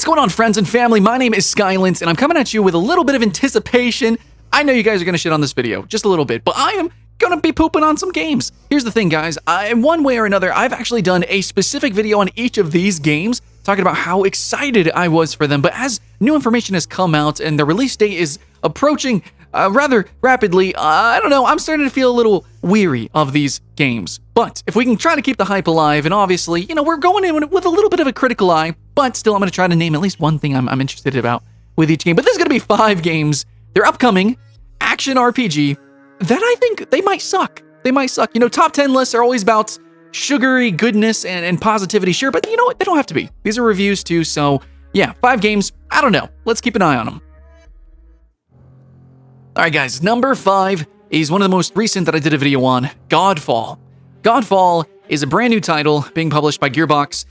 What's going on, friends and family? My name is Skylent, and I'm coming at you with a little bit of anticipation. I know you guys are going to shit on this video, just a little bit, but I am going to be pooping on some games. Here's the thing, guys. In one way or another, I've actually done a specific video on each of these games, talking about how excited I was for them, but as new information has come out and the release date is approaching rather rapidly, I don't know, I'm starting to feel a little weary of these games. But if we can try to keep the hype alive, and obviously, you know, we're going in with a little bit of a critical eye, but still I'm going to try to name at least one thing I'm interested about with each game. But there's going to be 5 games. They're upcoming action RPG that I think they might suck. They might suck. You know, top 10 lists are always about sugary goodness and positivity, sure, but you know what? They don't have to be. These are reviews too, so yeah, 5 games. I don't know. Let's keep an eye on them. Alright guys, number 5 is one of the most recent that I did a video on, Godfall. Godfall is a brand new title being published by Gearbox,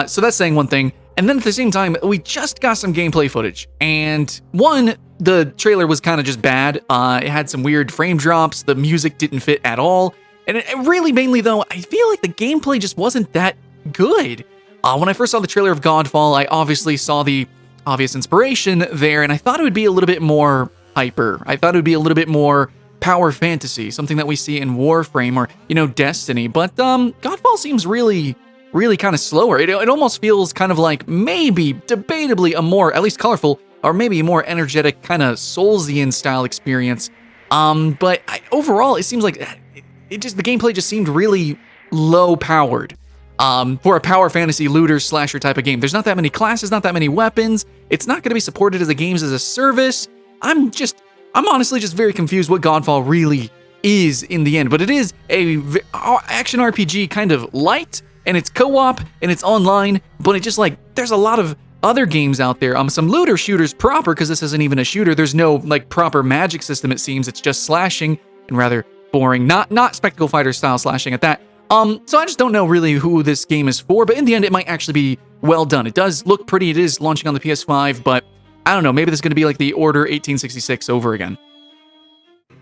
so that's saying one thing. And then at the same time, we just got some gameplay footage. And one, the trailer was kind of just bad. It had some weird frame drops, the music didn't fit at all. And it really mainly though, I feel like the gameplay just wasn't that good. When I first saw the trailer of Godfall, I obviously saw the obvious inspiration there, and I thought it would be a little bit more hyper. I thought it would be a little bit more power fantasy, something that we see in Warframe or, you know, Destiny. But Godfall seems really kind of slower. It almost feels kind of like maybe, debatably, a more, at least colorful, or maybe a more energetic kind of Soulsian style experience. But overall, it seems like the gameplay just seemed really low powered. For a power fantasy looter slasher type of game. There's not that many classes, not that many weapons. It's not going to be supported as a games as a service. I'm honestly just very confused what Godfall really is in the end. But it is a action RPG kind of light, and it's co-op, and it's online, but it just like, there's a lot of other games out there. Some looter shooters proper, because this isn't even a shooter. There's no like proper magic system, it seems. It's just slashing, and rather boring. Not spectacle fighter style slashing at that. So I just don't know really who this game is for, but in the end, it might actually be well done. It does look pretty. It is launching on the PS5, but I don't know. Maybe this is going to be like the Order 1866 over again. All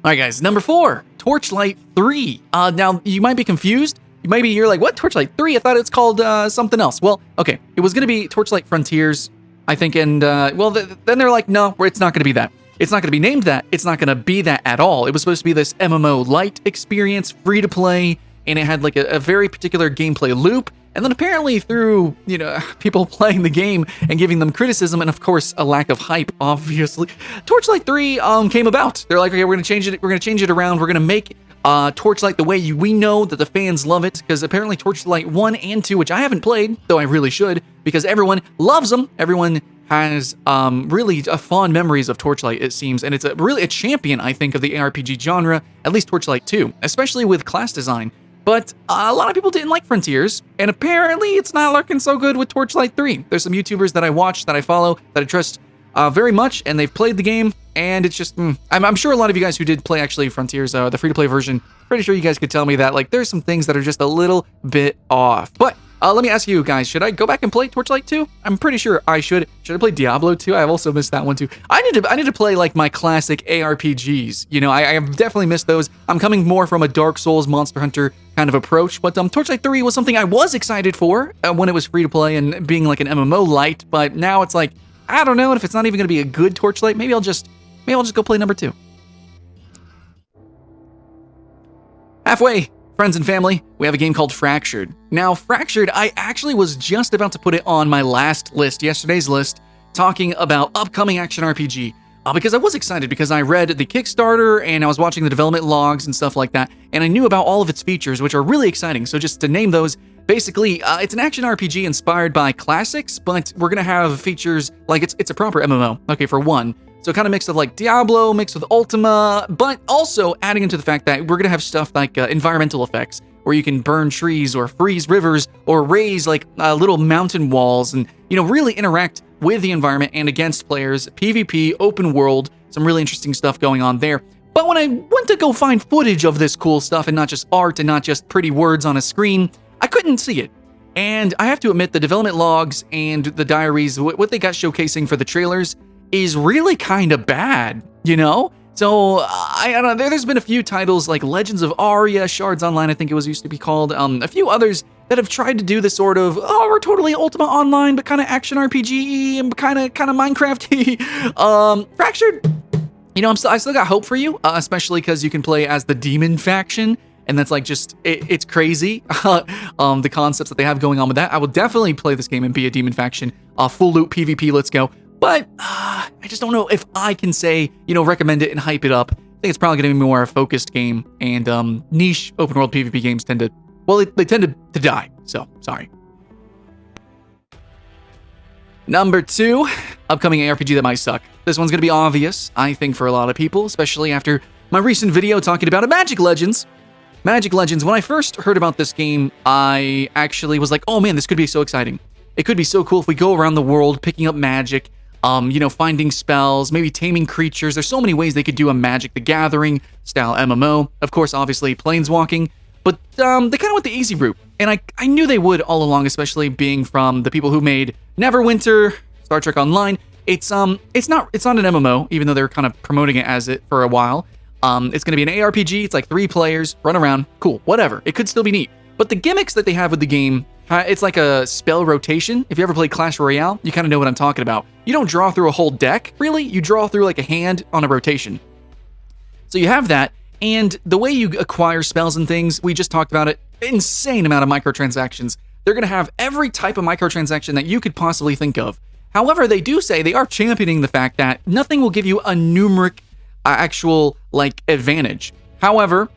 right, guys. Number 4, Torchlight 3. Now, you might be confused. Maybe you're like, what? Torchlight 3? I thought it's called something else. Well, okay. It was going to be Torchlight Frontiers, I think, and, well, then they're like, no, it's not going to be that. It's not going to be named that. It's not going to be that at all. It was supposed to be this MMO light experience, free to play, and it had like a very particular gameplay loop. And then apparently through, you know, people playing the game and giving them criticism and of course a lack of hype, obviously, Torchlight 3 came about. They're like, okay, we're going to change it. We're going to change it around. We're going to make Torchlight the way we know that the fans love it, because apparently Torchlight 1 and 2, which I haven't played, though I really should, because everyone loves them. Everyone has really fond memories of Torchlight, it seems, and it's really a champion, I think, of the ARPG genre, at least Torchlight 2, especially with class design. But a lot of people didn't like Frontiers, and apparently it's not looking so good with Torchlight 3. There's some YouTubers that I watch, that I follow, that I trust very much, and they've played the game, and it's just, I'm sure a lot of you guys who did play, actually, Frontiers, the free-to-play version, pretty sure you guys could tell me that, like, there's some things that are just a little bit off. But let me ask you guys, should I go back and play Torchlight 2? I'm pretty sure I should. Should I play Diablo 2? I've also missed that one too. I need to play like my classic ARPGs. You know, I have definitely missed those. I'm coming more from a Dark Souls, Monster Hunter kind of approach. But Torchlight 3 was something I was excited for when it was free to play and being like an MMO light. But now it's like, I don't know. And if it's not even going to be a good Torchlight, maybe I'll just go play number 2. Halfway. Friends and family, we have a game called Fractured. Now, Fractured, I actually was just about to put it on my last list, yesterday's list, talking about upcoming action RPG, because I was excited because I read the Kickstarter and I was watching the development logs and stuff like that, and I knew about all of its features, which are really exciting. So just to name those, basically, it's an action RPG inspired by classics, but we're going to have features like it's a proper MMO, okay, for one. So kind of mix of like Diablo, mixed with Ultima, but also adding into the fact that we're going to have stuff like environmental effects, where you can burn trees or freeze rivers or raise like little mountain walls and, you know, really interact with the environment and against players, PvP, open world, some really interesting stuff going on there. But when I went to go find footage of this cool stuff and not just art and not just pretty words on a screen, I couldn't see it. And I have to admit, the development logs and the diaries, what they got showcasing for the trailers, is really kind of bad, you know? So, I don't know, there's been a few titles like Legends of Aria, Shards Online, I think it was used to be called, a few others that have tried to do this sort of, oh, we're totally Ultima Online, but kind of action RPG and kind of Minecraft-y. Fractured, you know, I still got hope for you, especially because you can play as the demon faction, and that's like just, it's crazy, the concepts that they have going on with that. I will definitely play this game and be a demon faction, full loot PvP, let's go. But I just don't know if I can say, you know, recommend it and hype it up. I think it's probably going to be more a focused game, and niche open world PvP games tend to, well, they tend to die, so sorry. Number 2, upcoming ARPG that might suck. This one's going to be obvious, I think, for a lot of people, especially after my recent video talking about Magic Legends. Magic Legends, when I first heard about this game, I actually was like, oh man, this could be so exciting. It could be so cool if we go around the world picking up magic, you know, finding spells, maybe taming creatures. There's so many ways they could do a Magic the Gathering style MMO. Of course, obviously, planeswalking. But they kind of went the easy route. And I knew they would all along, especially being from the people who made Neverwinter, Star Trek Online. It's not an MMO, even though they're kind of promoting it as it for a while. It's going to be an ARPG. It's like 3 players, run around, cool, whatever. It could still be neat. But the gimmicks that they have with the game, it's like a spell rotation. If you ever played Clash Royale, you kind of know what I'm talking about. You don't draw through a whole deck, really. You draw through like a hand on a rotation. So you have that, and the way you acquire spells and things, we just talked about it, insane amount of microtransactions. They're going to have every type of microtransaction that you could possibly think of. However, they do say they are championing the fact that nothing will give you a numeric actual, like, advantage. However,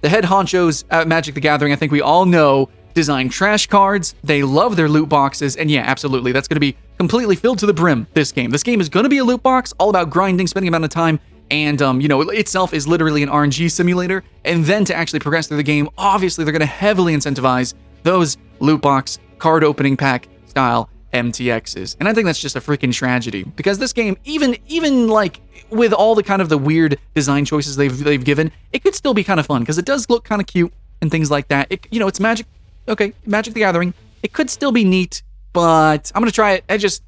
the head honchos at Magic the Gathering, I think we all know, design trash cards, they love their loot boxes, and yeah, absolutely, that's going to be completely filled to the brim, this game. This game is going to be a loot box, all about grinding, spending amount of time, and, you know, itself is literally an RNG simulator, and then to actually progress through the game, obviously, they're going to heavily incentivize those loot box, card opening pack style MTXs, and I think that's just a freaking tragedy, because this game, even like, with all the kind of the weird design choices they've given, it could still be kind of fun, because it does look kind of cute, and things like that. You know, it's Magic. Okay, Magic the Gathering. It could still be neat, but I'm gonna try it. I just,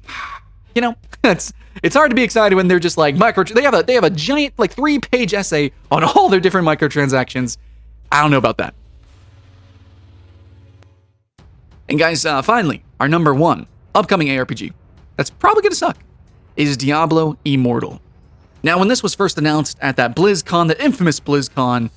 you know, it's hard to be excited when they're just like they have a giant like 3-page essay on all their different microtransactions. I don't know about that. And guys, finally, our number 1 upcoming ARPG that's probably gonna suck is Diablo Immortal. Now, when this was first announced at that BlizzCon, that infamous BlizzCon,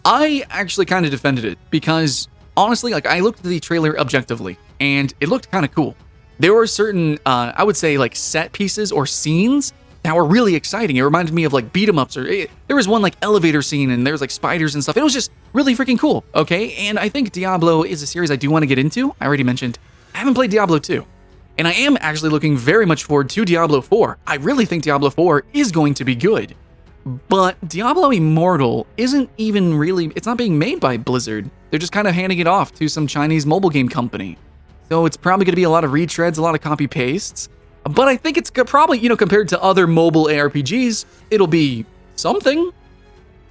I actually kind of defended it because, honestly, like, I looked at the trailer objectively, and it looked kind of cool. There were certain, I would say, like, set pieces or scenes that were really exciting. It reminded me of, like, beat-em-ups, or there was one, like, elevator scene, and there was, like, spiders and stuff. It was just really freaking cool, okay? And I think Diablo is a series I do want to get into. I already mentioned I haven't played Diablo 2. And I am actually looking very much forward to Diablo 4. I really think Diablo 4 is going to be good. But Diablo Immortal isn't even really, it's not being made by Blizzard. They're just kind of handing it off to some Chinese mobile game company. So it's probably going to be a lot of retreads, a lot of copy pastes. But I think it's probably, you know, compared to other mobile ARPGs, it'll be something.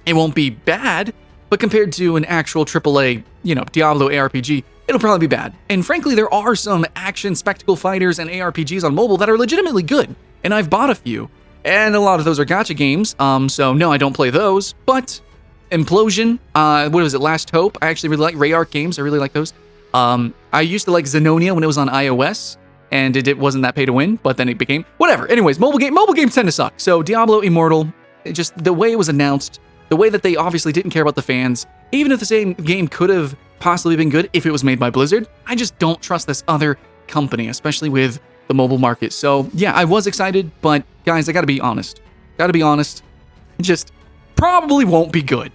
It won't be bad, but compared to an actual AAA, you know, Diablo ARPG, it'll probably be bad. And frankly, there are some action spectacle fighters and ARPGs on mobile that are legitimately good. And I've bought a few. And a lot of those are gacha games, so no, I don't play those. But Implosion, what was it, Last Hope? I actually really like Rayark games. I really like those. I used to like Xenonia when it was on iOS, and it wasn't that pay to win, but then it became whatever. Anyways, mobile games tend to suck. So Diablo Immortal, just the way it was announced, the way that they obviously didn't care about the fans, even if the same game could have possibly been good if it was made by Blizzard, I just don't trust this other company, especially with the mobile market. So yeah, I was excited, but guys, I gotta be honest. It just probably won't be good.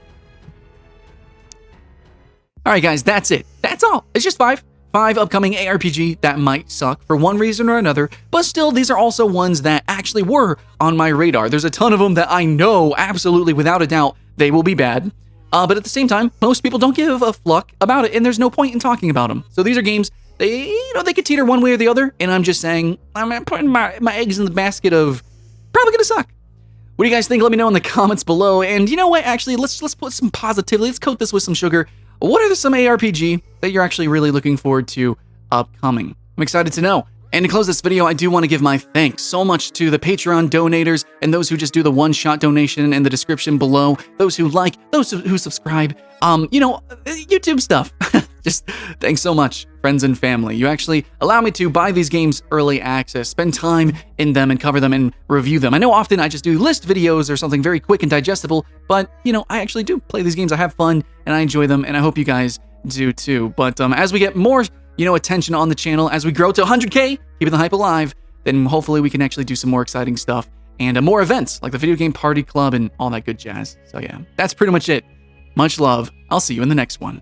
All right, guys, that's it. That's all. It's just 5 upcoming ARPG that might suck for one reason or another, but still, these are also ones that actually were on my radar. There's a ton of them that I know absolutely, without a doubt, they will be bad. But at the same time, most people don't give a fluck about it, and there's no point in talking about them. So these are games, they could teeter one way or the other, and I'm just saying, I'm putting my eggs in the basket of probably gonna suck. What do you guys think? Let me know in the comments below. And you know what? Actually, let's put some positivity. Let's coat this with some sugar. What are some ARPG that you're actually really looking forward to upcoming? I'm excited to know. And to close this video, I do want to give my thanks so much to the Patreon donators and those who just do the one-shot donation in the description below, those who like, those who subscribe, YouTube stuff. Just thanks so much, friends and family. You actually allow me to buy these games early access, spend time in them and cover them and review them. I know often I just do list videos or something very quick and digestible, but I actually do play these games. I have fun and I enjoy them, and I hope you guys do too. But as we get more attention on the channel, as we grow to 100K, keeping the hype alive, then hopefully we can actually do some more exciting stuff and more events like the Video Game Party Club and all that good jazz. So yeah, that's pretty much it. Much love. I'll see you in the next one.